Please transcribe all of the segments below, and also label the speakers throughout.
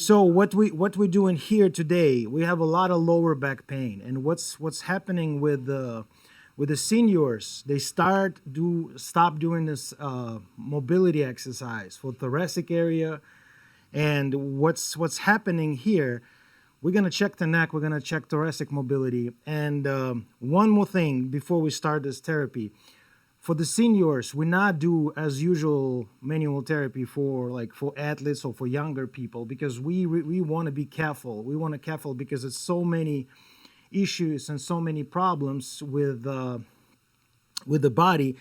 Speaker 1: So what we're doing here today, we have a lot of lower back pain, and what's happening with the seniors, they stop doing this mobility exercise for thoracic area, and what's happening here. We're gonna check the neck. We're gonna check thoracic mobility, and one more thing before we start this therapy. For the seniors, we not do as usual manual therapy for athletes or for younger people because we want to be careful. We want to careful because it's so many issues and so many problems with the body.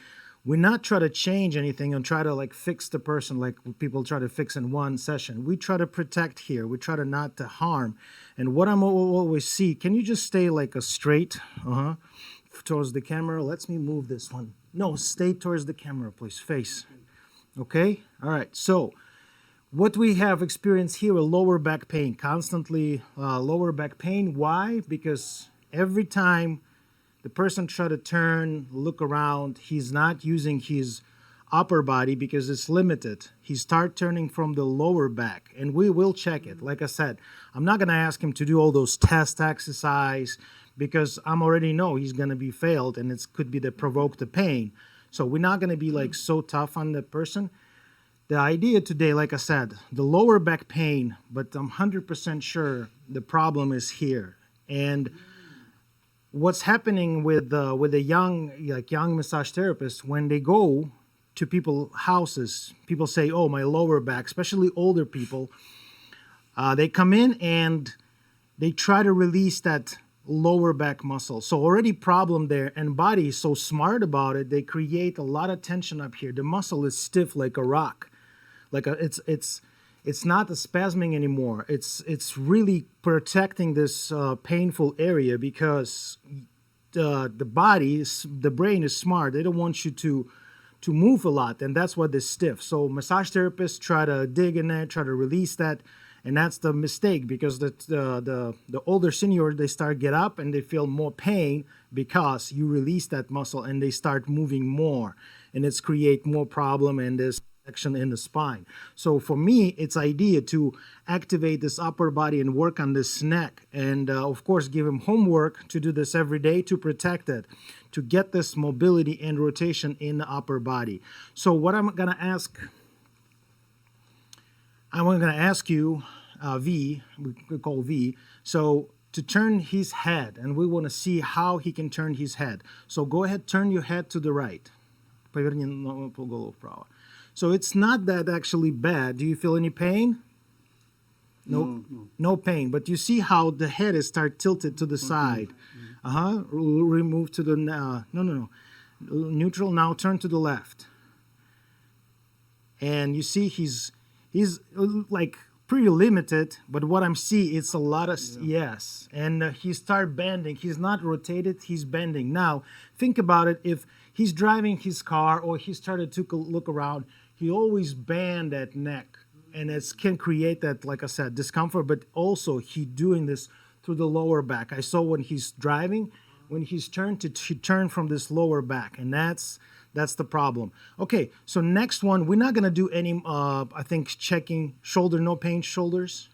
Speaker 1: We not try to change anything and try to like fix the person like people try to fix in one session. We try to protect here. We try to not to harm. And what I'm always see, can you just stay like a straight towards the camera? Let me move this one. No, stay towards the camera, please. Face. Okay? All right. So what we have experienced here, a lower back pain, constantly lower back pain. Why? Because every time the person try to turn, look around, he's not using his upper body because it's limited. He start turning from the lower back, and we will check it. Like I said, I'm not going to ask him to do all those test exercise because I'm already know he's going to be failed, and it could be to provoke the pain. So we're not going to be like so tough on the person. The idea today, like I said, the lower back pain, but I'm 100% sure the problem is here. And what's happening with the young massage therapists, when they go to people houses, people say, oh, my lower back, especially older people, they come in and they try to release that lower back muscle. So already problem there, and body is so smart about it, they create a lot of tension up here. The muscle is stiff like a rock. It's not a spasming anymore. It's really protecting this painful area because the brain is smart. They don't want you to move a lot, and that's why they're stiff. So massage therapists try to dig in there, try to release that, and that's the mistake because the older senior, they start get up and they feel more pain because you release that muscle and they start moving more, and it's create more problem and this action in the spine. So for me, it's idea to activate this upper body and work on this neck, and of course give him homework to do this every day to protect it, to get this mobility and rotation in the upper body. So what I'm gonna ask you, V, we call V, so to turn his head, and we want to see how he can turn his head. So go ahead, turn your head to the right. Поверни голову вправо. So it's not that actually bad. Do you feel any pain? No pain. But you see how the head is start tilted to the side. Remove to the, no. Neutral, now turn to the left. And you see he's like pretty limited, but what I'm seeing, it's a lot of, yes. And he start bending. He's not rotated, he's bending. Now, think about it. If he's driving his car or he started to look around, he always bend that neck, and it can create that, like I said, discomfort, but also he doing this through the lower back. I saw when he's driving, when he turned from this lower back, and that's the problem. Okay, so next one, we're not gonna do any, I think, checking shoulder, no pain shoulders.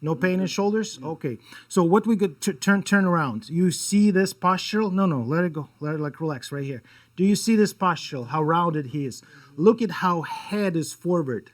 Speaker 1: No pain in shoulders? Okay. So what we could turn around. You see this postural? No, let it go. Let it like relax right here. Do you see this postural? How rounded he is. Look at how head is forward.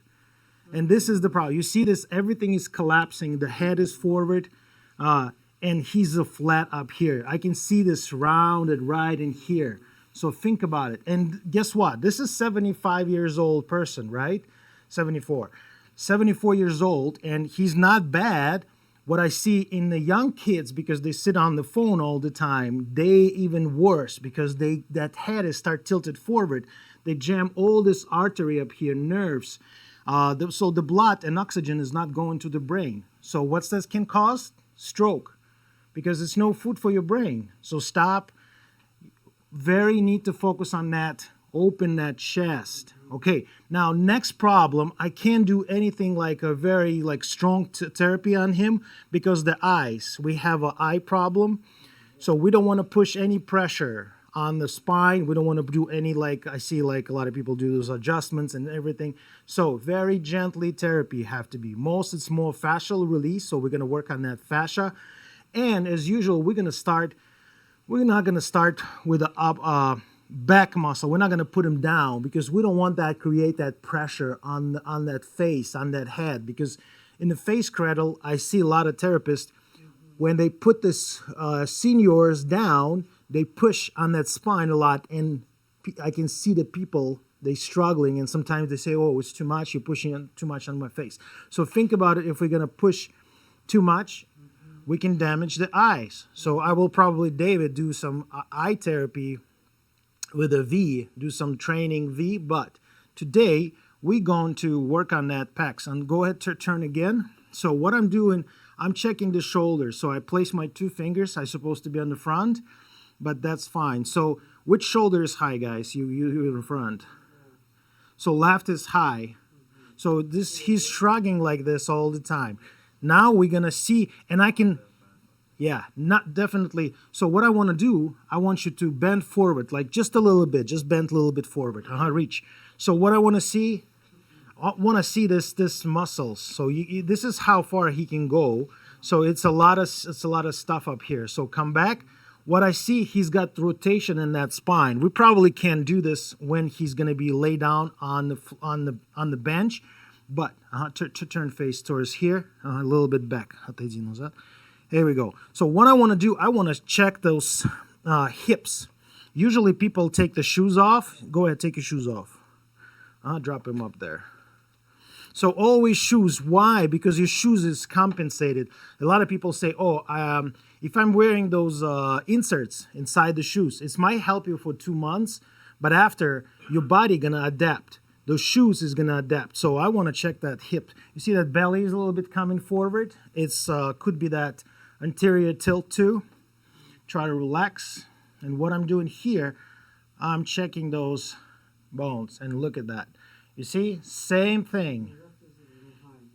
Speaker 1: And this is the problem. You see this, everything is collapsing. The head is forward. And he's a flat up here. I can see this rounded right in here. So think about it. And guess what? This is 75 years old person, right? 74 years old, and he's not bad. What I see in the young kids, because they sit on the phone all the time, they even worse because that head is start tilted forward. They jam all this artery up here, nerves. So the blood and oxygen is not going to the brain. So what's this can cause? Stroke, because it's no food for your brain. So stop. Very need to focus on that. Open that chest. Okay, now next problem, I can't do anything like a very strong therapy on him because the eyes, we have an eye problem. So we don't want to push any pressure on the spine. We don't want to do any, like I see like a lot of people do those adjustments and everything. So very gently therapy have to be. Most it's more fascial release, so we're going to work on that fascia. And as usual, we're not going to start with the back muscle. We're not going to put them down because we don't want that create that pressure on that face, on that head. Because in the face cradle, I see a lot of therapists when they put this seniors down, they push on that spine a lot, and I can see the people they struggling, and sometimes they say, "Oh, it's too much. You're pushing too much on my face." So think about it. If we're gonna push too much, we can damage the eyes. So I will probably, David, do some eye therapy with a V, do some training V. But today we're going to work on that pecs. And go ahead to turn again. So what I'm doing, I'm checking the shoulders. So I place my 2 fingers. I'm supposed to be on the front, but that's fine. So which shoulder is high, guys? You in front. So left is high. So this, he's shrugging like this all the time. Now we're gonna see, and I can, yeah, not definitely. So what I want to do, I want you to bend forward, like just a little bit, just bend a little bit forward. Reach. So what I want to see, this muscles. So this is how far he can go. So it's a lot of stuff up here. So come back. What I see, he's got rotation in that spine. We probably can't do this when he's going to be laid down on the bench, but to turn face towards here, a little bit back. Here we go. So what I want to do, I want to check those hips. Usually people take the shoes off. Go ahead, take your shoes off. Drop them up there. So always shoes. Why? Because your shoes is compensated. A lot of people say, "Oh, if I'm wearing those inserts inside the shoes, it might help you for 2 months, but after your body gonna adapt. Those shoes is gonna adapt." So I want to check that hip. You see that belly is a little bit coming forward. It's could be that anterior tilt too. Try to relax. And what I'm doing here, I'm checking those bones, and look at that. You see, same thing.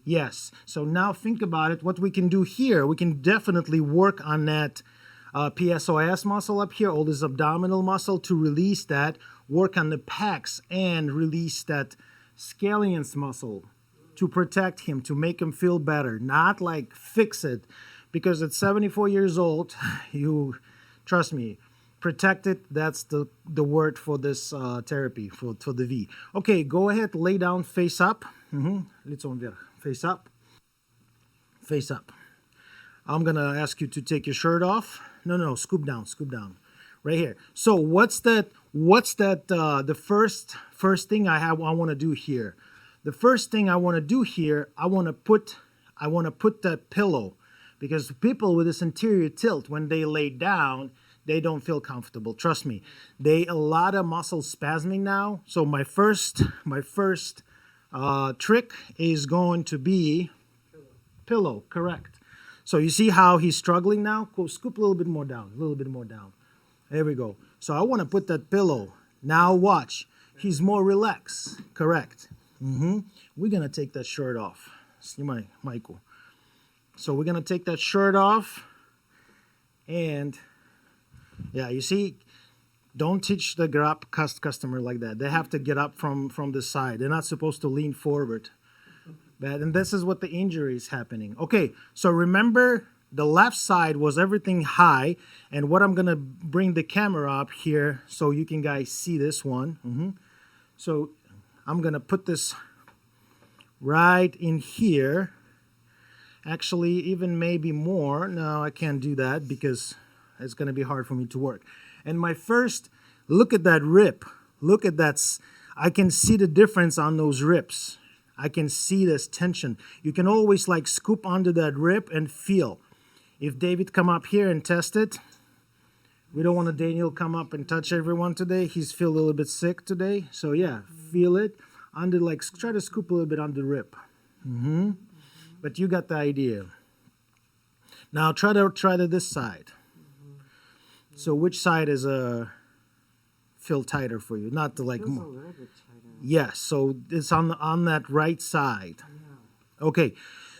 Speaker 1: Yes. So now think about it. What we can do here, we can definitely work on that PSOS muscle up here, all this abdominal muscle, to release that, work on the pecs, and release that scallions muscle to protect him, to make him feel better, not like fix it. Because at 74 years old, you, trust me, protect it. That's the word for this therapy, for the V. Okay, go ahead, lay down, face up. Лицом вверх. Face up. Face up. I'm going to ask you to take your shirt off. No, scoop down. Right here. So what's that, the first thing I want to do here? The first thing I want to do here, I want to put that pillow, because people with this anterior tilt, when they lay down, they don't feel comfortable. Trust me. A lot of muscle spasming now. So my first trick is going to be pillow. Correct. So you see how he's struggling now? Go scoop a little bit more down. There we go. So I want to put that pillow. Now watch. He's more relaxed. Correct. We're going to take that shirt off. See my Michael. So we're going to take that shirt off. And yeah, you see, don't teach the grab customer like that. They have to get up from the side. They're not supposed to lean forward. And this is what the injury is happening. Okay, so remember, the left side was everything high. And what I'm going to bring the camera up here so you can guys see this one. So I'm going to put this right in here. Actually, even maybe more. No, I can't do that because it's going to be hard for me to work. And my first, look at that rib. Look at that. I can see the difference on those ribs. I can see this tension. You can always like scoop under that rib and feel. If David come up here and test it, we don't want Daniel come up and touch everyone today. He's feel a little bit sick today. So yeah, feel it. Under, like, try to scoop a little bit on the rib. But you got the idea. Now try to this side. So which side is feel tighter for you? Not the like. Feels a little bit tighter. Yes. So it's on that right side. Yeah. Okay.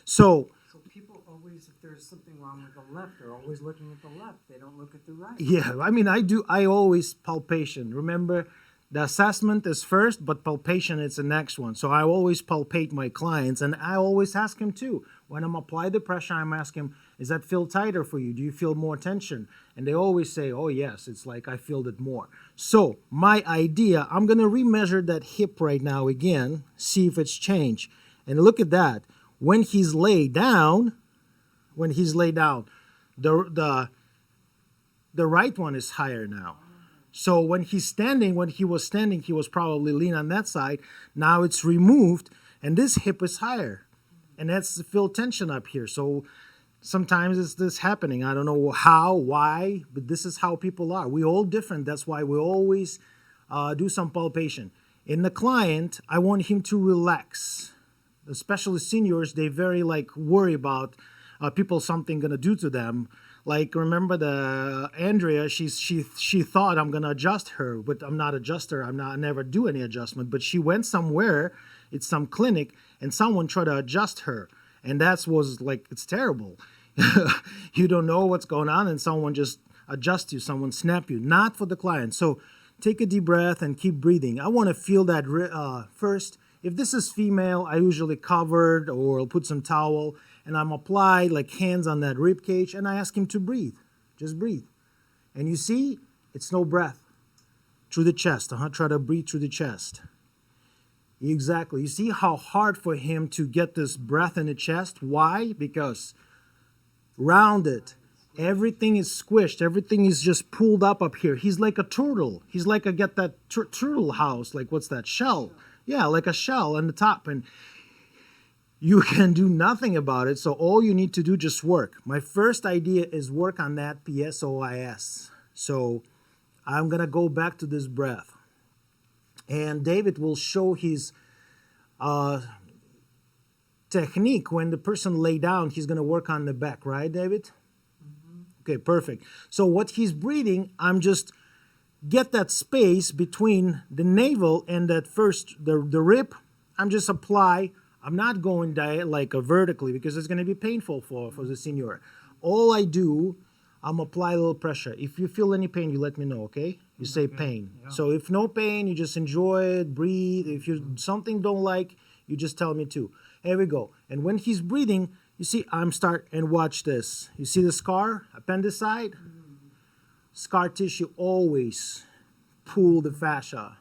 Speaker 1: So people always, if they're
Speaker 2: there's something wrong with the left. They're always looking at the left. They don't look at the right.
Speaker 1: Yeah, I mean, I always palpation. Remember, the assessment is first, but palpation is the next one. So I always palpate my clients, and I always ask him too. When I'm apply the pressure, I'm asking him, does that feel tighter for you? Do you feel more tension? And they always say, oh yes, it's like I feel it more. So my idea, I'm gonna remeasure that hip right now again, see if it's changed. And look at that. When he's laid down, the right one is higher now. So when he was standing, he was probably lean on that side. Now it's removed, and this hip is higher. And that's the feel tension up here. So sometimes it's this happening. I don't know how, why, but this is how people are. We're all different. That's why we always do some palpation. In the client, I want him to relax. Especially seniors, they very worry about people something gonna do to them. Like, remember the Andrea, she thought I'm gonna adjust her, but I'm not adjuster. I never do any adjustment. But she went somewhere, it's some clinic, and someone tried to adjust her, and it's terrible. You don't know what's going on, and someone just adjusts you, someone snap you. Not for the client. So take a deep breath and keep breathing. I want to feel that first. If this is female, I usually covered or I'll put some towel. And I'm applied hands on that rib cage, and I ask him to breathe. Just breathe. And you see, it's no breath. Through the chest. Try to breathe through the chest. Exactly. You see how hard for him to get this breath in the chest? Why? Because rounded. Everything is squished. Everything is just pulled up here. He's like a turtle. He's like get that turtle house. What's that? Shell. Yeah, like a shell on the top. And you can do nothing about it, so all you need to do just work. My first idea is work on that PSOIS. So I'm going to go back to this breath. And David will show his technique. When the person lay down, he's going to work on the back, right, David? Mm-hmm. Okay, perfect. So what he's breathing, I'm just get that space between the navel and that the rib. I'm just apply. I'm not going vertically because it's going to be painful for the senior. All I do, I'm apply a little pressure. If you feel any pain, you let me know, okay? You say pain. Yeah. So if no pain, you just enjoy it, breathe. If you something don't like, you just tell me too. Here we go. And when he's breathing, you see, and watch this. You see the scar, appendicite? Scar tissue always pull the fascia.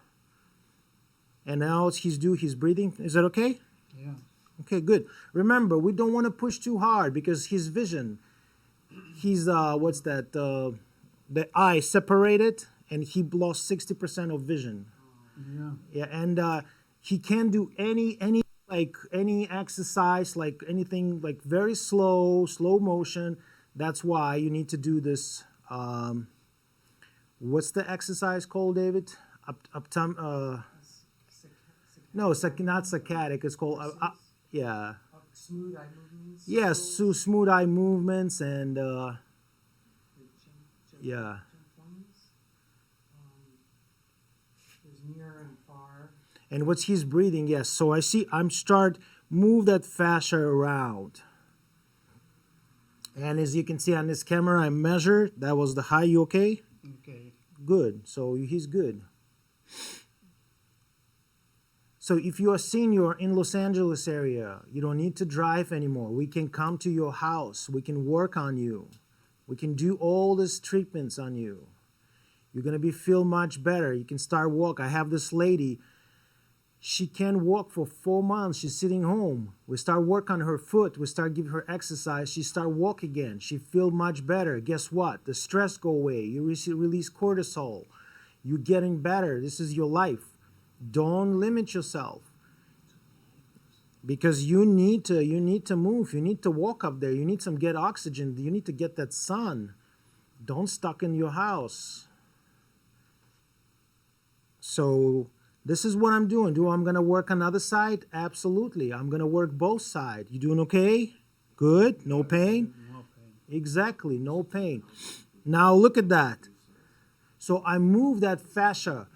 Speaker 1: And now he's breathing. Is that okay?
Speaker 2: Yeah.
Speaker 1: Okay, good. Remember, we don't want to push too hard because his vision, the eye separated, and he lost 60% of vision.
Speaker 2: Yeah.
Speaker 1: Yeah, and he can't do any exercise, anything, very slow motion. That's why you need to do this. What's the exercise called, David? No, not saccadic. It's called, yeah.
Speaker 2: Smooth eye movements?
Speaker 1: Yes, smooth eye movements and, yeah.
Speaker 2: There's near and far.
Speaker 1: And what's he's breathing, yes. So I see, move that fascia around. And as you can see on this camera, I measure. That was the high. You okay?
Speaker 2: Okay.
Speaker 1: Good. So he's good. So if you're a senior in Los Angeles area, you don't need to drive anymore. We can come to your house. We can work on you. We can do all these treatments on you. You're going to feel much better. You can start walk. I have this lady. She can't walk for 4 months. She's sitting home. We start work on her foot. We start giving her exercise. She start walk again. She feel much better. Guess what? The stress go away. You release cortisol. You're getting better. This is your life. Don't limit yourself. Because you need to move. You need to walk up there. You need to get oxygen. You need to get that sun. Don't stuck in your house. So this is what I'm doing. I'm going to work on the other side? Absolutely. I'm going to work both sides. You doing okay? Good? No pain?
Speaker 2: No pain.
Speaker 1: Exactly. No pain. Now look at that. So I move that fascia.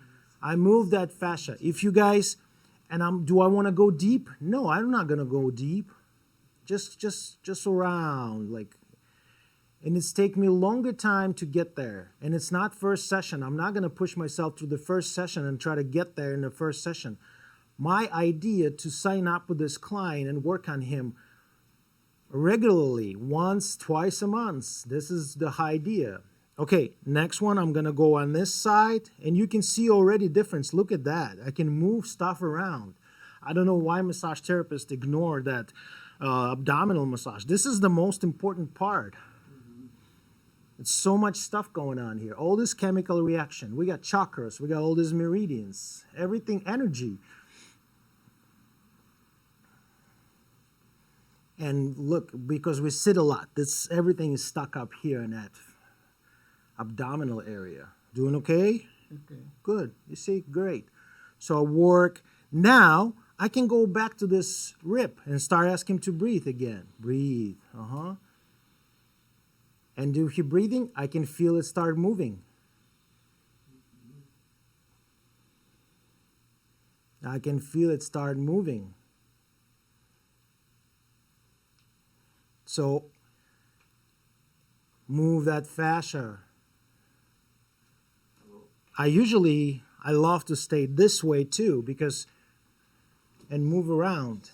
Speaker 1: If you guys, do I want to go deep? No, I'm not going to go deep. Just around. And it's taken me a longer time to get there. And it's not first session. I'm not going to push myself through the first session and try to get there in the first session. My idea to sign up with this client and work on him regularly, once, twice a month. This is the idea. Okay, next one, I'm going to go on this side. And you can see already difference. Look at that. I can move stuff around. I don't know why massage therapists ignore that abdominal massage. This is the most important part. It's so much stuff going on here. All this chemical reaction. We got chakras. We got all these meridians. Everything energy. And look, because we sit a lot, everything is stuck up here in that abdominal area. Doing okay?
Speaker 2: Okay.
Speaker 1: Good. You see? Great. So I work. Now, I can go back to this rib and start asking him to breathe again. Breathe. And do he breathing? I can feel it start moving. I can feel it start moving. So, move that fascia. I love to stay this way too, and move around.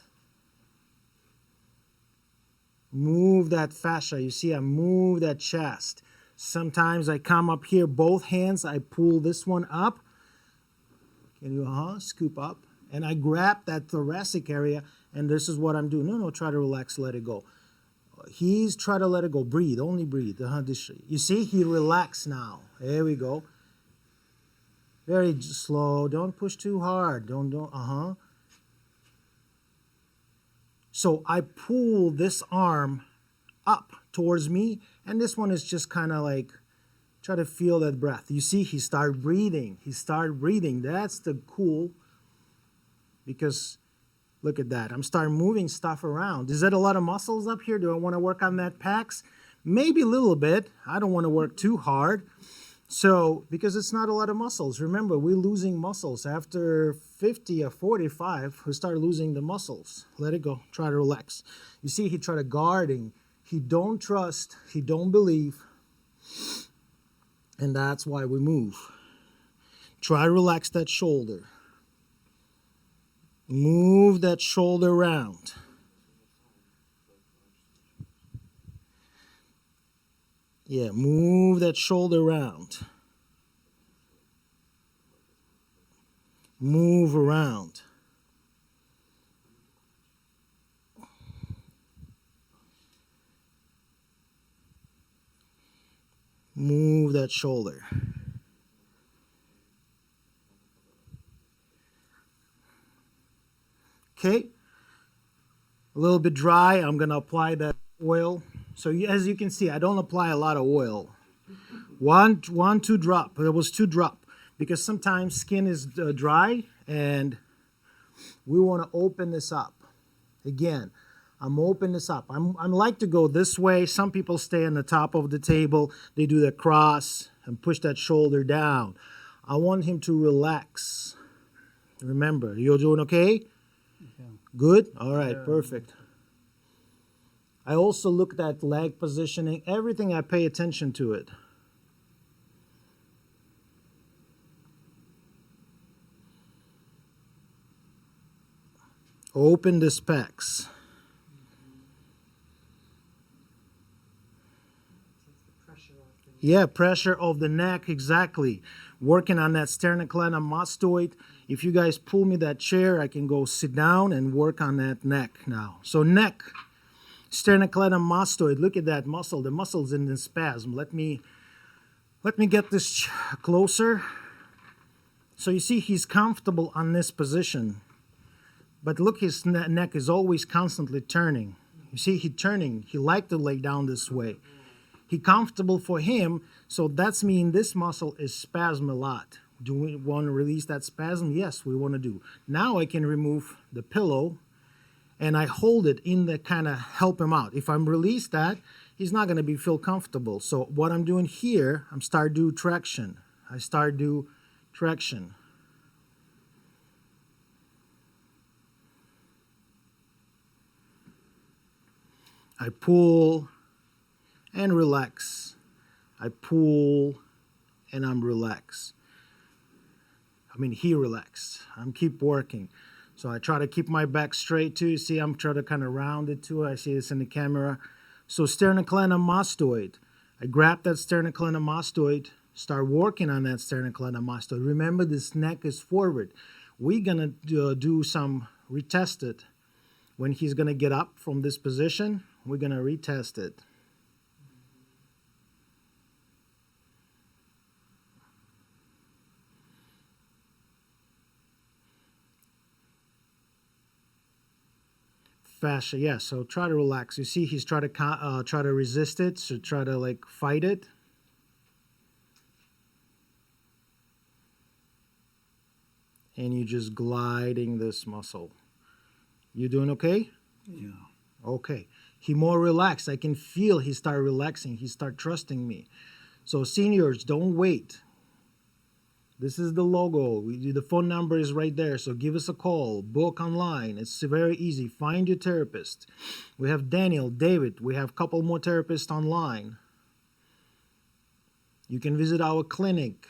Speaker 1: Move that fascia. You see, I move that chest. Sometimes I come up here, both hands, I pull this one up. Can you, scoop up? And I grab that thoracic area, and this is what I'm doing. No, try to relax, let it go. He's try to let it go. Breathe, only breathe. You see, he relaxed now. There we go. Very slow. Don't push too hard. Don't. So I pull this arm up towards me, and this one is just kind of like, try to feel that breath. You see, he started breathing. That's the cool, because look at that. I'm starting moving stuff around. Is that a lot of muscles up here? Do I want to work on that pecs? Maybe a little bit. I don't want to work too hard. So, because it's not a lot of muscles. Remember, we're losing muscles. After 50 or 45, we start losing the muscles. Let it go. Try to relax. You see, he tried to guarding. He don't trust. He don't believe. And that's why we move. Try to relax that shoulder. Move that shoulder around. Yeah, move that shoulder around. Move around. Move that shoulder. Okay. A little bit dry. I'm going to apply that oil. So as you can see, I don't apply a lot of oil. Two drop. There was 2 drop. Because sometimes skin is dry and we want to open this up. Again, I'm opening this up. I like to go this way. Some people stay on the top of the table. They do the cross and push that shoulder down. I want him to relax. Remember, you're doing okay?
Speaker 2: Yeah.
Speaker 1: Good? All right, perfect. I also look at that leg positioning. Everything, I pay attention to it. Open the specs. Yeah, pressure of the neck, exactly. Working on that sternocleidomastoid. If you guys pull me that chair, I can go sit down and work on that neck now. So neck, sternocleidomastoid. Look at that muscle. The muscle's in the spasm. Let me get this closer. So you see he's comfortable on this position. But look, his neck is always constantly turning. You see, he's turning. He likes to lay down this way. He comfortable for him, so that's mean this muscle is spasm a lot. Do we want to release that spasm? Yes, we want to do. Now I can remove the pillow, and I hold it in the kind of help him out. If I'm release that, he's not going to feel comfortable. So what I'm doing here, I'm start do traction. I start do traction. I pull, and relax. I pull and I'm relaxed. I mean, he relaxed. I'm keep working. So I try to keep my back straight too. You see, I'm trying to kind of round it too. I see this in the camera. So sternocleidomastoid. I grab that sternocleidomastoid, start working on that sternocleidomastoid. Remember, this neck is forward. We're going to do some retest it. When he's going to get up from this position, we're going to retest it. Fascia, yeah. So try to relax. You see, he's trying to resist it. So try to like fight it. And you're just gliding this muscle. You doing okay?
Speaker 2: Yeah.
Speaker 1: Okay. He more relaxed. I can feel he start relaxing. He start trusting me. So seniors, don't wait. This is the logo. The phone number is right there. So give us a call. Book online. It's very easy. Find your therapist. We have Daniel, David. We have a couple more therapists online. You can visit our clinic.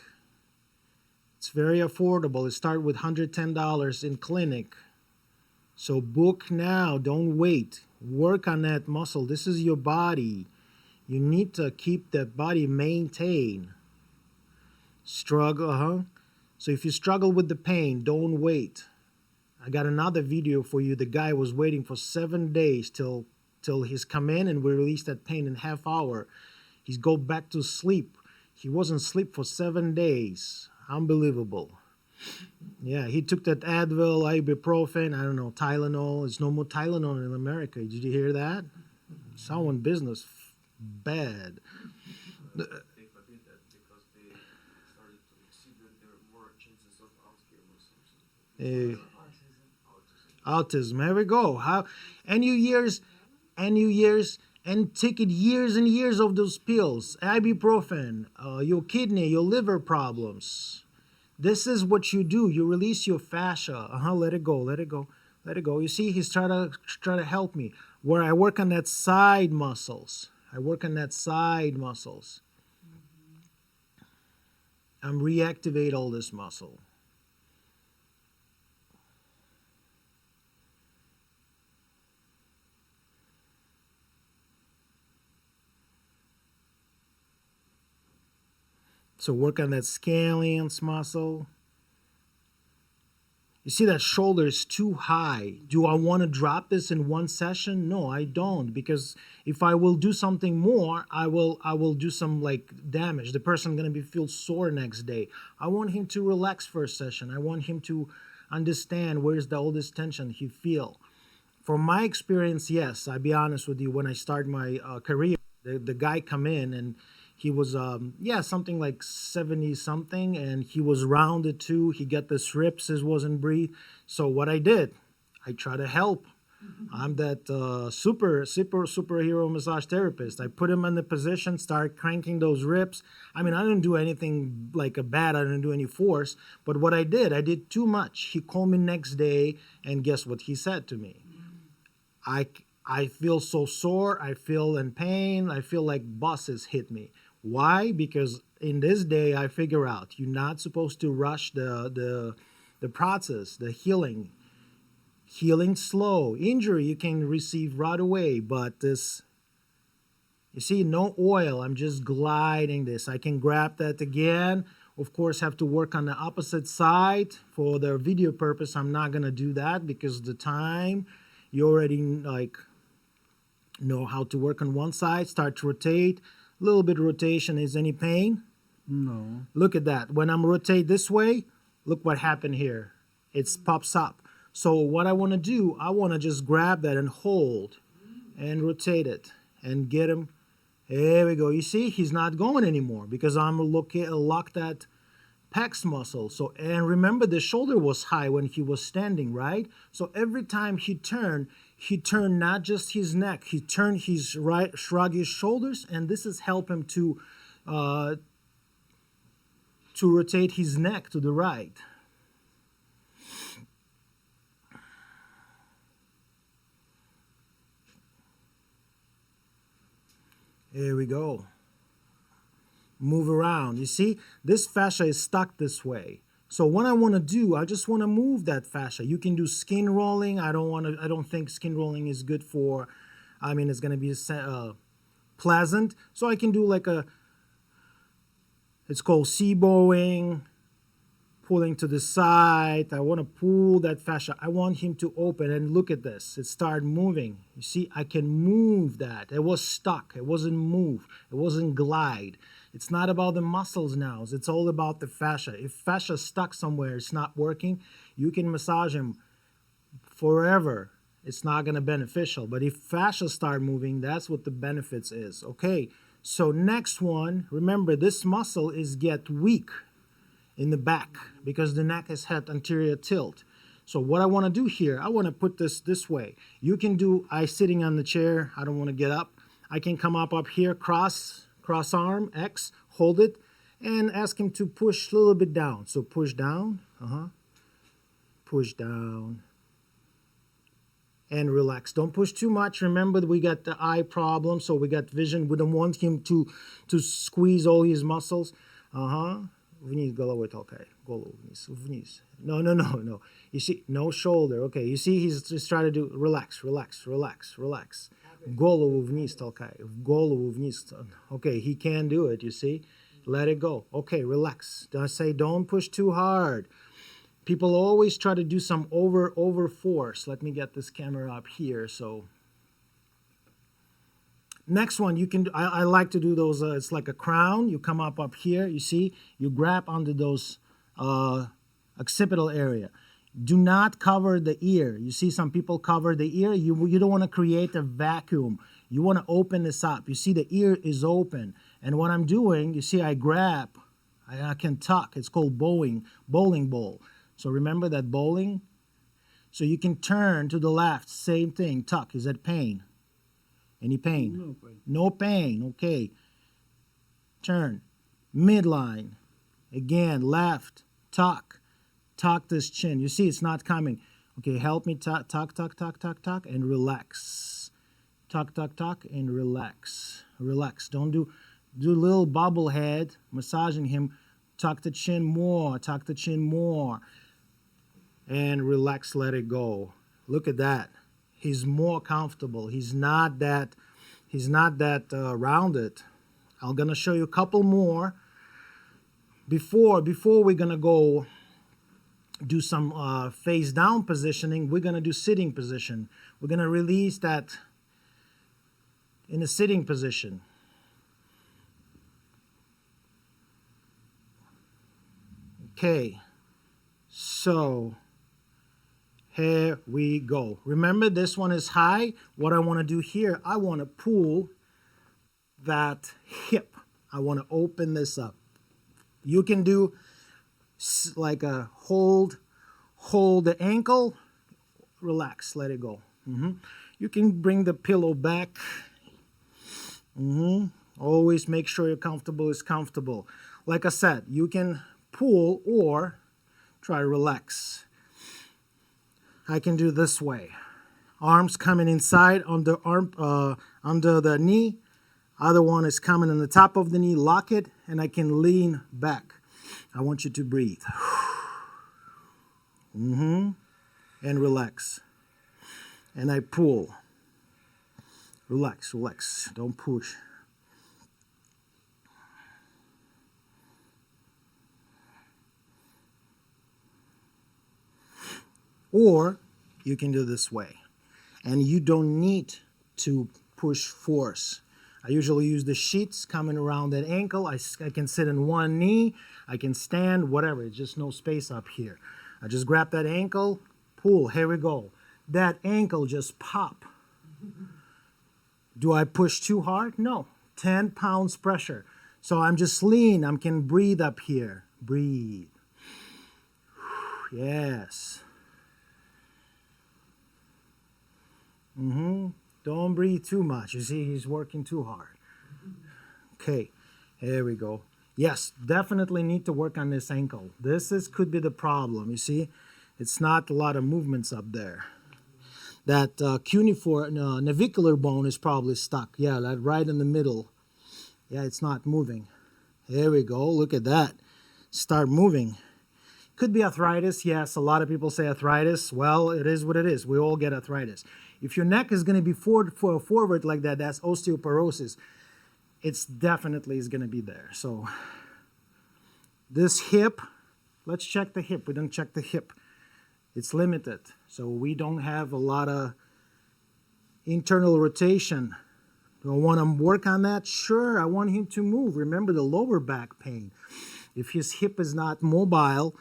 Speaker 1: It's very affordable. It starts with $110 in clinic. So book now. Don't wait. Work on that muscle. This is your body. You need to keep that body maintained. Struggle, So if you struggle with the pain, don't wait. I got another video for you. The guy was waiting for 7 days till he's come in and we release that pain in half hour. He's go back to sleep. He wasn't asleep for 7 days. Unbelievable. Yeah, he took that Advil, ibuprofen, I don't know, Tylenol. There's no more Tylenol in America. Did you hear that? Someone business bad. Autism. Here we go. How? And you years, and take it years and years of those pills, ibuprofen, your kidney, your liver problems. This is what you do. You release your fascia. Let it go. Let it go. Let it go. You see, he's trying to help me. Where I work on that side muscles. I work on that side muscles. I'm reactivate all this muscle. So work on that scallions muscle. You see that shoulder is too high. Do I want to drop this in one session? No, I don't, because if I will do something more, I will do some like damage. The person going to feel sore next day. I want him to relax for a session. I want him to understand where's the oldest tension he feel. From my experience, yes, I'll be honest with you. When I started my career, the guy come in and he was, something like 70-something, and he was rounded too. He got the strips, he wasn't breathe. So what I did, I try to help. I'm that superhero massage therapist. I put him in the position, start cranking those ribs. I mean, I didn't do anything like a bad. I didn't do any force. But what I did too much. He called me next day, and guess what he said to me? I feel so sore. I feel in pain. I feel like buses hit me. Why? Because in this day, I figure out you're not supposed to rush the process, the healing. Healing slow. Injury you can receive right away, but this, you see, no oil. I'm just gliding this. I can grab that again. Of course, have to work on the opposite side. For the video purpose, I'm not going to do that because the time, you already like know how to work on one side. Start to rotate. A little bit of rotation. Is any pain?
Speaker 2: No.
Speaker 1: Look at that. When I'm rotate this way, look what happened here. It pops up. So what I want to do, I want to just grab that and hold and rotate it and get him. There we go. You see, he's not going anymore because I'm locked that pecs muscle. So, and remember the shoulder was high when he was standing, right? So every time he turned not just his neck, he turned his right, shrug his shoulders, and this has helped him to rotate his neck to the right. Here we go. Move around. You see, this fascia is stuck this way. So what I want to do, I just want to move that fascia. You can do skin rolling. I don't think skin rolling is good for, it's going to be pleasant. So I can do like it's called C-bowing, pulling to the side. I want to pull that fascia. I want him to open, and look at this. It started moving. You see, I can move that. It was stuck. It wasn't move. It wasn't glide. It's not about the muscles now. It's all about the fascia. If fascia is stuck somewhere, it's not working, you can massage him forever. It's not going to be beneficial. But if fascia start moving, that's what the benefits is. Okay, so next one, remember this muscle is get weak in the back because the neck is head anterior tilt. So what I want to do here, I want to put this way. You can do, sitting on the chair, I don't want to get up. I can come up here, cross arm, X, hold it, and ask him to push a little bit down. So push down, push down, and relax. Don't push too much. Remember that we got the eye problem, so we got vision. We don't want him to squeeze all his muscles. Вниз головой толкай. Голову вниз. No. You see, no shoulder. Okay, you see he's trying to do relax. Голову вниз толкай. Голову вниз. Okay, he can do it, you see. Let it go. Okay, relax. I say don't push too hard. People always try to do some over force. Let me get this camera up here. So next one, you can do, I like to do those, it's like a crown. You come up here, you see, you grab onto those occipital area. Do not cover the ear. You see some people cover the ear. You don't want to create a vacuum. You want to open this up. You see the ear is open. And what I'm doing, you see I grab, I can tuck. It's called bowling ball. So remember that bowling? So you can turn to the left, same thing, tuck. Is that pain? Any pain?
Speaker 2: No pain.
Speaker 1: No pain, okay. Turn, midline. Again, left, tuck. Tuck this chin. You see it's not coming. Okay, help me tuck, and relax. Tuck, and relax. Relax. Don't do a little bubble head, massaging him. Tuck the chin more, and relax, let it go. Look at that. He's more comfortable. He's not that rounded. I'm gonna show you a couple more. Before we're gonna go do some face down positioning, we're gonna do sitting position. We're gonna release that in a sitting position. Okay, so here we go. Remember, this one is high. What I want to do here, I want to pull that hip. I want to open this up. You can do like a hold the ankle, relax, let it go. You can bring the pillow back. Always make sure you're comfortable is comfortable. Like I said, you can pull or try to relax. I can do this way. Arms coming inside under the knee. Other one is coming on the top of the knee. Lock it, and I can lean back. I want you to breathe. And relax. And I pull. Relax. Don't push. Or you can do this way. And you don't need to push force. I usually use the sheets coming around that ankle. I can sit in one knee. I can stand, whatever. It's just no space up here. I just grab that ankle, pull. Here we go. That ankle just pop. Do I push too hard? No. 10 pounds pressure. So I'm just lean. I can breathe up here. Breathe. Yes. Don't breathe too much. You see, he's working too hard. Okay, here we go. Yes, definitely need to work on this ankle. Could be the problem. You see, it's not a lot of movements up there. That cuneiform navicular bone is probably stuck. Yeah, that right in the middle. Yeah, it's not moving. There we go. Look at that. Start moving. Could be arthritis. Yes, a lot of people say arthritis. Well, it is what it is. We all get arthritis. If your neck is going to be forward like that, that's osteoporosis. It's definitely is going to be there. So this hip, let's check the hip. We don't check the hip. It's limited. So we don't have a lot of internal rotation. Do I want to work on that? Sure, I want him to move. Remember the lower back pain. If his hip is not mobile,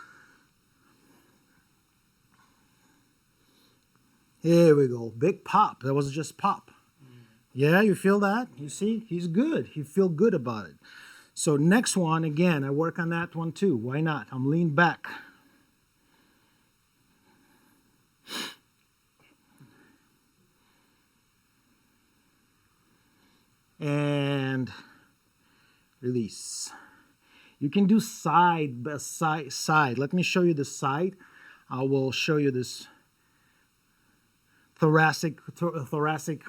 Speaker 1: here we go. Big pop. That was just pop. Yeah, you feel that? You see? He's good. He feel good about it. So next one, again, I work on that one too. Why not? I'm lean back. And release. You can do side. Let me show you the side. I will show you this thoracic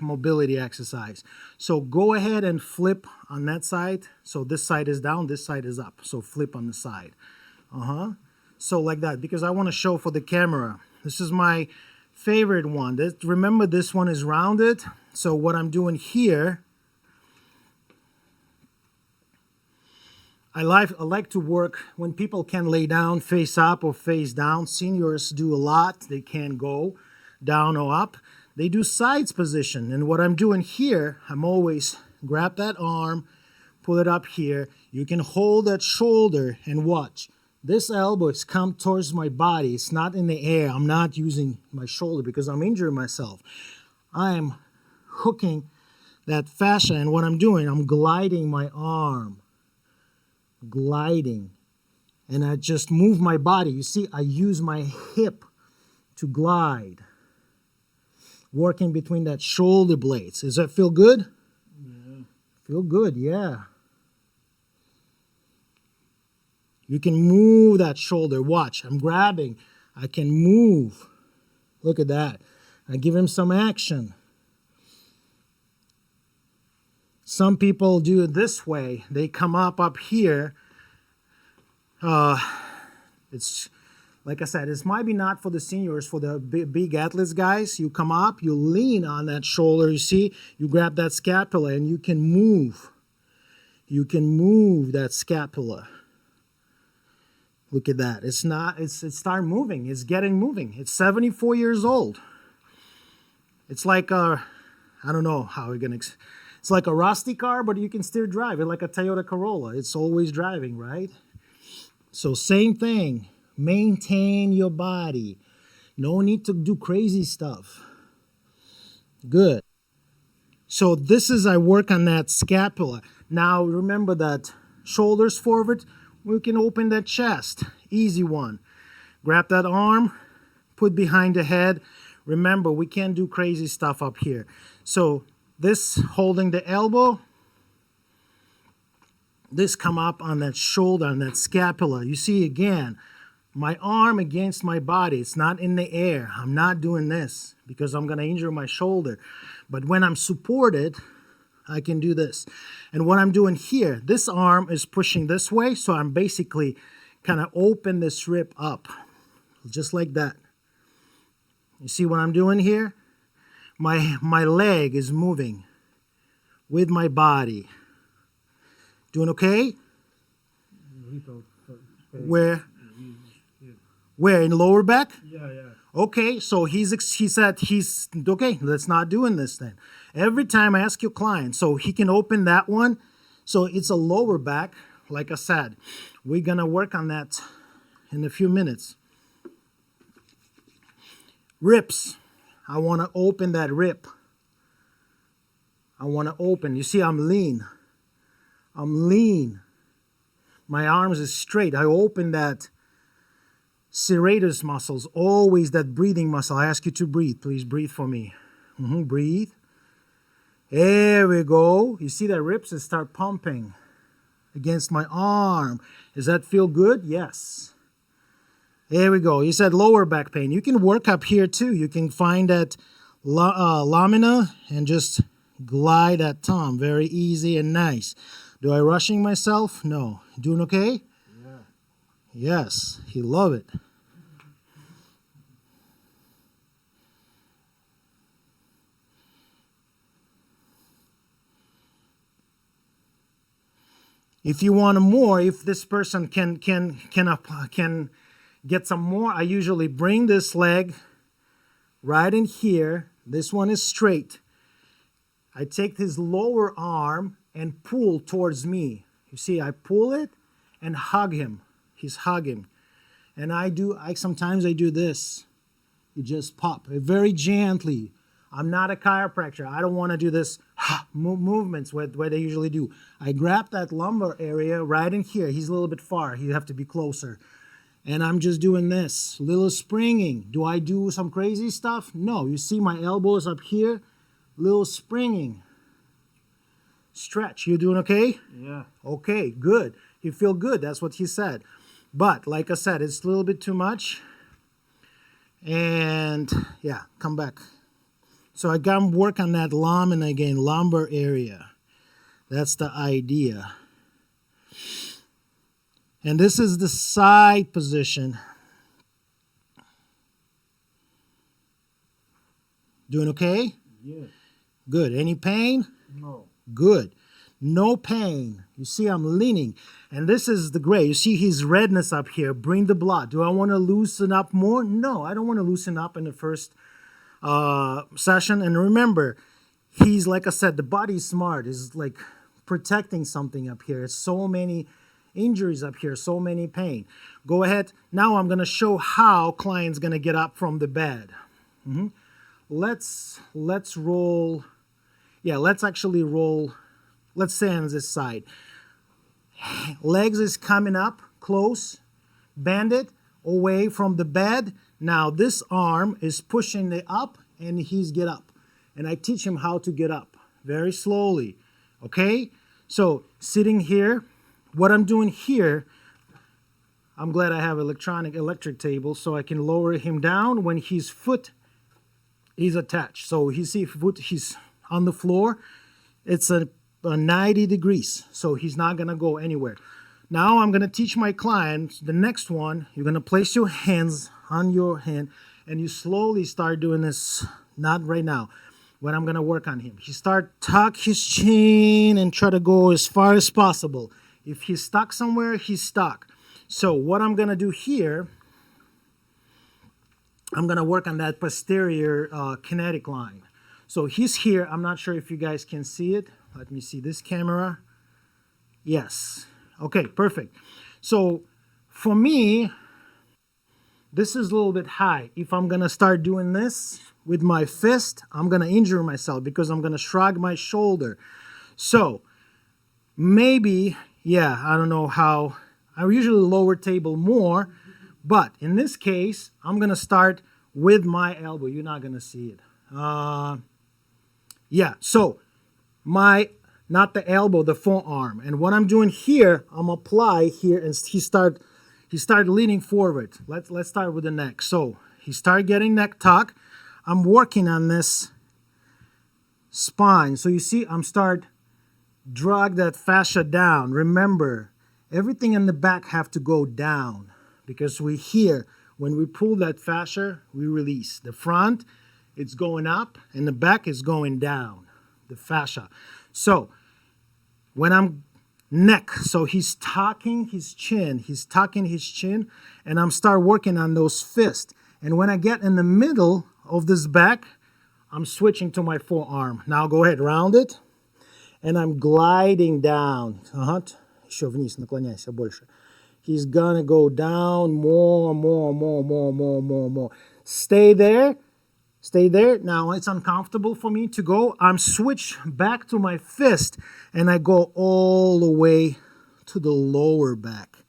Speaker 1: mobility exercise. So go ahead and flip on that side. So this side is down, this side is up. So flip on the side. So like that, because I want to show for the camera. This is my favorite one. Remember, this one is rounded. So what I'm doing here, I like to work when people can lay down, face up or face down. Seniors do a lot. They can't go down or up. They do sides position. And what I'm doing here, I'm always grab that arm, pull it up here. You can hold that shoulder and watch. This elbow is come towards my body. It's not in the air. I'm not using my shoulder because I'm injuring myself. I'm hooking that fascia, and what I'm doing, I'm gliding my arm. Gliding. And I just move my body. You see, I use my hip to glide. Working between that shoulder blades. Does that feel good?
Speaker 2: Yeah.
Speaker 1: Feel good, yeah. You can move that shoulder. Watch, I'm grabbing. I can move. Look at that. I give him some action. Some people do it this way. They come up here. It's like I said, this might be not for the seniors, for the big athletes guys. You come up, you lean on that shoulder, you see, you grab that scapula and you can move. You can move that scapula. Look at that. It's start moving. It's getting moving. It's 74 years old. It's like I don't know how we're going to, it's like a rusty car, but you can still drive it like a Toyota Corolla. It's always driving, right? So same thing. Maintain your body. No need to do crazy stuff. Good. So this is, I work on that scapula. Now remember that shoulders forward. We can open that chest. Easy one. Grab that arm. Put behind the head. Remember, we can't do crazy stuff up here. So this holding the elbow. This come up on that shoulder, on that scapula. You see again, my arm against my body. It's not in the air. I'm not doing this because I'm going to injure my shoulder. But when I'm supported, I can do this. And what I'm doing here, this arm is pushing this way, so I'm basically kind of open this rib up, just like that. You see what I'm doing here? My leg is moving with my body. Doing okay? Where? Where, in lower back?
Speaker 2: Yeah.
Speaker 1: Okay, so he said he's okay. Let's not doing this then. Every time I ask your client, so he can open that one. So it's a lower back. Like I said, we're gonna work on that in a few minutes. Ribs. I want to open that rib. I want to open. You see, I'm lean. I'm lean. My arms is straight. I open that serratus muscles, always that breathing muscle. I ask you to breathe. Please breathe for me. Breathe. There we go. You see that ribs start pumping against my arm. Does that feel good? Yes. There we go. You said lower back pain. You can work up here too. You can find that lamina and just glide that thumb. Very easy and nice. Do I rushing myself? No. Doing okay?
Speaker 2: Yeah.
Speaker 1: Yes, he love it. If you want more, if this person can get some more, I usually bring this leg right in here. This one is straight. I take his lower arm and pull towards me. You see, I pull it and hug him. He's hugging. And sometimes I do this. You just pop it very gently. I'm not a chiropractor. I don't want to do this movements where they usually do. I grab that lumbar area right in here. He's a little bit far. You have to be closer. And I'm just doing this, little springing. Do I do some crazy stuff? No. You see my elbows up here, little springing. Stretch. You doing okay?
Speaker 2: Yeah.
Speaker 1: Okay, good. You feel good. That's what he said. But like I said, it's a little bit too much. And yeah, come back. So I got to work on that lumbar area. That's the idea. And this is the side position. Doing okay?
Speaker 2: Yeah.
Speaker 1: Good. Any pain?
Speaker 2: No.
Speaker 1: Good. No pain. You see I'm leaning. And this is the gray. You see his redness up here. Bring the blood. Do I want to loosen up more? No, I don't want to loosen up in the first session. And remember, he's, like I said, the body's smart. Is like protecting something up here. It's so many injuries up here, so many pain. Go ahead. Now I'm going to show how client's going to get up from the bed. Let's roll. Yeah, let's actually roll. Let's say on this side. Legs is coming up close. Bend it away from the bed. Now this arm is pushing it up and he's get up. And I teach him how to get up very slowly. Okay? So sitting here, what I'm doing here, I'm glad I have electric table so I can lower him down when his foot is attached. So you see foot, he's on the floor. It's a 90 degrees, so he's not going to go anywhere. Now I'm going to teach my client the next one. You're going to place your hands on your hand and you slowly start doing this, not right now, when I'm going to work on him. He start tuck his chin and try to go as far as possible. If he's stuck somewhere, he's stuck. So what I'm going to do here, I'm going to work on that posterior kinetic line. So he's here. I'm not sure if you guys can see it. Let me see this camera. Yes. Okay, perfect. So for me, this is a little bit high. If I'm going to start doing this with my fist, I'm going to injure myself because I'm going to shrug my shoulder. So maybe, yeah, I don't know how. I usually lower table more, but in this case, I'm going to start with my elbow. You're not going to see it. Yeah, so not the elbow, the forearm. And what I'm doing here, I'm apply here, and he start leaning forward. Let's start with the neck. So he start getting neck tuck. I'm working on this spine. So you see, I'm start drag that fascia down. Remember, everything in the back have to go down because when we pull that fascia, we release. The front, it's going up, and the back is going down, the fascia. So when I'm neck, so he's tucking his chin, and I'm start working on those fists. And when I get in the middle of this back, I'm switching to my forearm. Now go ahead, round it, and I'm gliding down. Еще вниз, наклоняйся больше. He's gonna go down more. Stay there. Stay there. Now it's uncomfortable for me to go. I'm switch back to my fist and I go all the way to the lower back.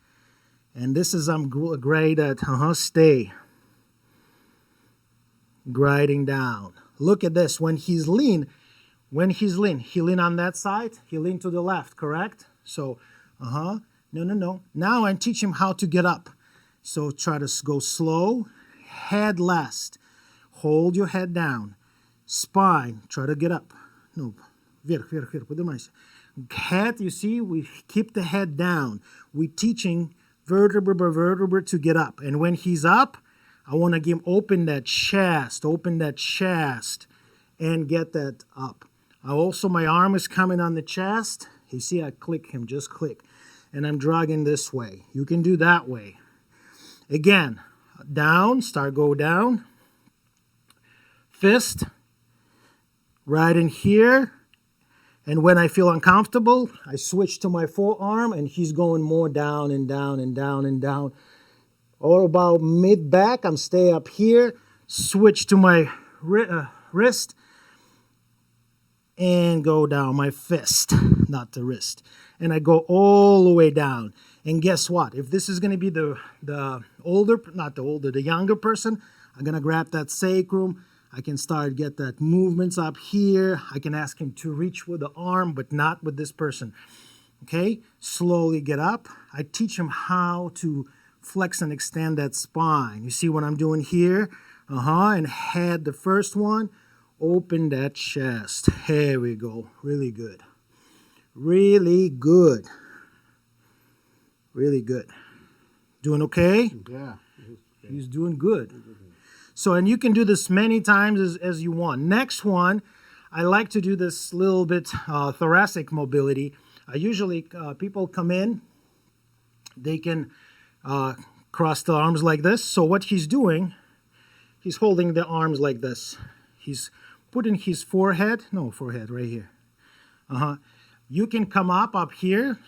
Speaker 1: And this is, I'm great at, stay. Gliding down. Look at this. When he's lean, he lean on that side, he lean to the left, correct? So, no. Now I teach him how to get up. So try to go slow, head last. Hold your head down. Spine, try to get up. No, вверх, поднимайся. Head, you see, we keep the head down. We teaching vertebra by vertebra to get up. And when he's up, I want to give him open that chest, and get that up. Also, my arm is coming on the chest. You see, I click him, just click. And I'm dragging this way. You can do that way. Again, down, go down. Fist, right in here. And when I feel uncomfortable, I switch to my forearm, and he's going more down and down and down and down. Or about mid-back, I'm stay up here, switch to my wrist, and go down my fist, not the wrist. And I go all the way down. And guess what? If this is going to be the younger person, I'm going to grab that sacrum. I can start get that movements up here. I can ask him to reach with the arm, but not with this person. Okay? Slowly get up. I teach him how to flex and extend that spine. You see what I'm doing here? And head the first one. Open that chest. Here we go. Really good. Really good. Really good. Doing okay?
Speaker 3: Yeah.
Speaker 1: He's doing good. So, and you can do this many times as you want. Next one, I like to do this little bit thoracic mobility. Usually people come in, they can cross the arms like this. So what he's doing, he's holding the arms like this. He's putting his forehead right here. You can come up here.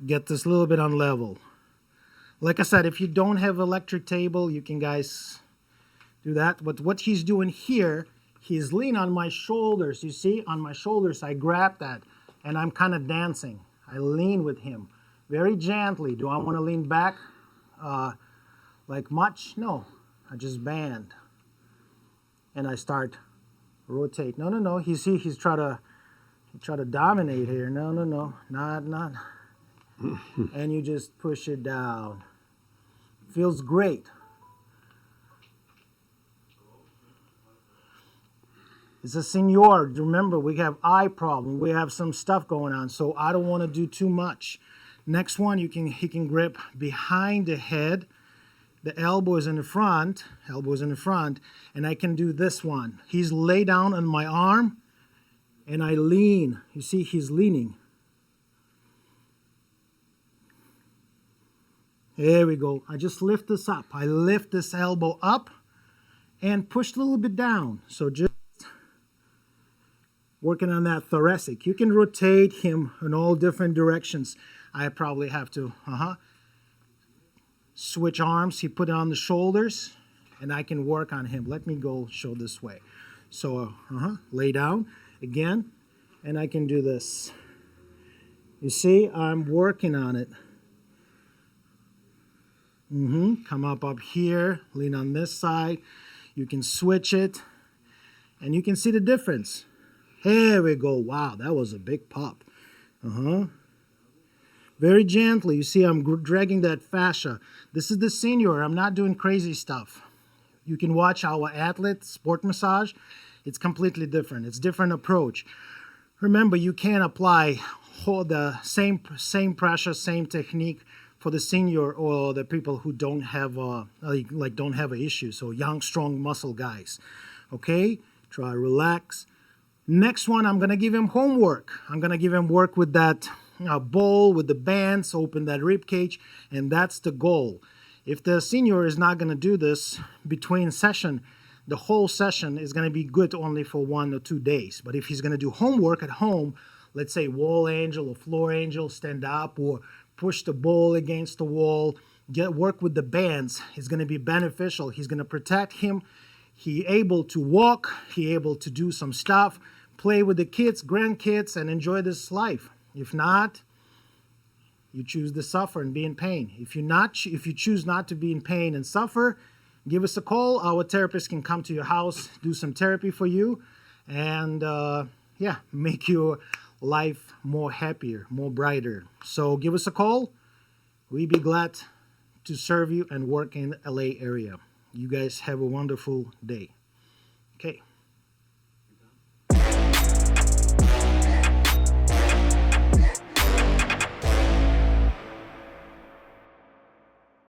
Speaker 1: Get this a little bit on level. Like I said, if you don't have electric table, you can guys do that. But what he's doing here, he's leaning on my shoulders. You see, on my shoulders, I grab that, and I'm kind of dancing. I lean with him very gently. Do I want to lean back like much? No, I just bend, and I start rotate. No. He's trying to dominate here. No, not. And you just push it down. Feels great. It's a senior. Remember, we have eye problem. We have some stuff going on, so I don't want to do too much. Next one, he can grip behind the head. The elbow is in the front, and I can do this one. He's laid down on my arm, and I lean. You see, he's leaning. There we go. I just lift this up. I lift this elbow up and push a little bit down. So just working on that thoracic. You can rotate him in all different directions. I probably have to switch arms. He put it on the shoulders, and I can work on him. Let me go show this way. So lay down again, and I can do this. You see, I'm working on it. Come up here, lean on this side. You can switch it, and you can see the difference. Here we go. Wow, that was a big pop. Very gently. You see, I'm dragging that fascia. This is the senior. I'm not doing crazy stuff. You can watch our athlete sport massage. It's completely different. It's different approach. Remember, you can't apply the same pressure, same technique for the senior or the people who don't have don't have an issue. So young, strong muscle guys. Okay, try relax. Next one, I'm gonna give him homework. I'm gonna give him work with that ball with the bands, open that rib cage, and that's the goal. If the senior is not gonna do this between session, the whole session is gonna be good only for 1 or 2 days. But if he's gonna do homework at home, let's say wall angel or floor angel, stand up or push the ball against the wall, work with the bands, is going to be beneficial. He's going to protect him. He able to walk. He able to do some stuff, play with the kids, grandkids, and enjoy this life. If not, you choose to suffer and be in pain. If you choose not to be in pain and suffer, give us a call. Our therapist can come to your house, do some therapy for you, and make your life more happier, more brighter. So give us a call. We'd be glad to serve you and work in LA area. You guys have a wonderful day. Okay.